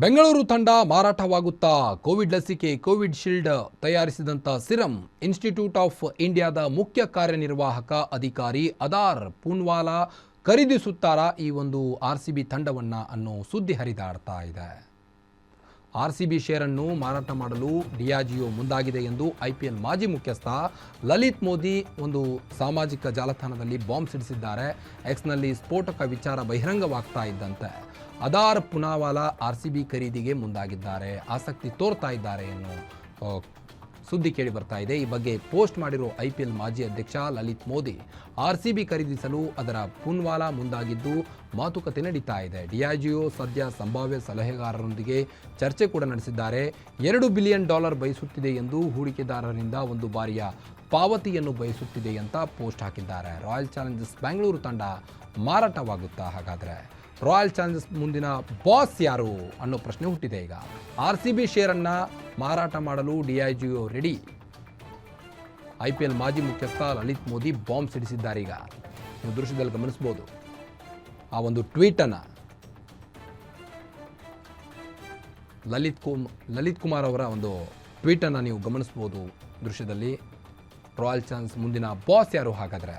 ಬೆಂಗಳೂರು ತಂಡ ಮಾರಾಟವಾಗುತ್ತಾ ಕೋವಿಡ್ ಲಸಿಕೆ ಕೋವಿಡ್ ಶೀಲ್ಡ್ ತಯಾರಿಸಿದಂಥ ಸಿರಮ್ ಇನ್ಸ್ಟಿಟ್ಯೂಟ್ ಆಫ್ ಇಂಡಿಯಾದ ಮುಖ್ಯ ಕಾರ್ಯನಿರ್ವಾಹಕ ಅಧಿಕಾರಿ ಅದಾರ್ ಪೂನ್ವಾಲಾ ಖರೀದಿಸುತ್ತಾರಾ ಈ ಒಂದು RCB ತಂಡವನ್ನು ಅನ್ನೋ ಸುದ್ದಿ ಹರಿದಾಡ್ತಾ ಇದೆ. RCB ಶೇರನ್ನು ಮಾರಾಟ ಮಾಡಲು ಡಿಯಾಜಿಯೋ ಮುಂದಾಗಿದೆ ಎಂದು IPL ಮಾಜಿ ಮುಖ್ಯಸ್ಥ ಲಲಿತ್ ಮೋದಿ ಒಂದು ಸಾಮಾಜಿಕ ಜಾಲತಾಣದಲ್ಲಿ ಬಾಂಬ್ ಸಿಡಿಸಿದ್ದಾರೆ. ಎಕ್ಸ್ನಲ್ಲಿ ಸ್ಫೋಟಕ ವಿಚಾರ ಬಹಿರಂಗವಾಗ್ತಾ ಇದ್ದಂತೆ ಅದಾರ್ ಪೂನ್ವಾಲಾ RCB ಖರೀದಿಗೆ ಮುಂದಾಗಿದ್ದಾರೆ, ಆಸಕ್ತಿ ತೋರ್ತಾ ಇದ್ದಾರೆ ಎನ್ನುವ ಸುದ್ದಿ ಕೇಳಿ ಬರ್ತಾ ಇದೆ. ಈ ಬಗ್ಗೆ ಪೋಸ್ಟ್ ಮಾಡಿರೋ IPL ಮಾಜಿ ಅಧ್ಯಕ್ಷ ಲಲಿತ್ ಮೋದಿ RCB ಖರೀದಿಸಲು ಅದರ ಪೂನ್ವಾಲಾ ಮುಂದಾಗಿದ್ದು ಮಾತುಕತೆ ನಡೀತಾ ಇದೆ. ಡಿಯಾಜಿಯೋ ಸದ್ಯ ಸಂಭಾವ್ಯ ಸಲಹೆಗಾರರೊಂದಿಗೆ ಚರ್ಚೆ ಕೂಡ ನಡೆಸಿದ್ದಾರೆ. $2 ಬಿಲಿಯನ್ ಬಯಸುತ್ತಿದೆ ಎಂದು ಹೂಡಿಕೆದಾರರಿಂದ ಒಂದು ಬಾರಿಯ ಪಾವತಿಯನ್ನು ಬಯಸುತ್ತಿದೆ ಅಂತ ಪೋಸ್ಟ್ ಹಾಕಿದ್ದಾರೆ. ರಾಯಲ್ ಚಾಲೆಂಜರ್ಸ್ ಬೆಂಗಳೂರು ತಂಡ ಮಾರಾಟವಾಗುತ್ತಾ? ಹಾಗಾದರೆ ರಾಯಲ್ ಚಾಲೆಂಜರ್ಸ್ ಮುಂದಿನ ಬಾಸ್ ಯಾರು ಅನ್ನೋ ಪ್ರಶ್ನೆ ಹುಟ್ಟಿದೆ. ಈಗ RCB ಶೇರನ್ನು ಮಾರಾಟ ಮಾಡಲು ಡಿಯಾಜಿಯೋ ರೆಡಿ. IPL ಮಾಜಿ ಮುಖ್ಯಸ್ಥ ಲಲಿತ್ ಮೋದಿ ಬಾಂಬ್ ಸಿಡಿಸಿದ್ದಾರೆ. ಈಗ ನೀವು ದೃಶ್ಯದಲ್ಲಿ ಗಮನಿಸಬಹುದು ಆ ಒಂದು ಟ್ವೀಟನ್ನು. ಲಲಿತ್ ಕುಮಾರ್ ಅವರ ಒಂದು ಟ್ವೀಟನ್ನು ನೀವು ಗಮನಿಸ್ಬೋದು ದೃಶ್ಯದಲ್ಲಿ. ರಾಯಲ್ ಚಾಲೆಂಜರ್ಸ್ ಮುಂದಿನ ಬಾಸ್ ಯಾರು ಹಾಗಾದರೆ?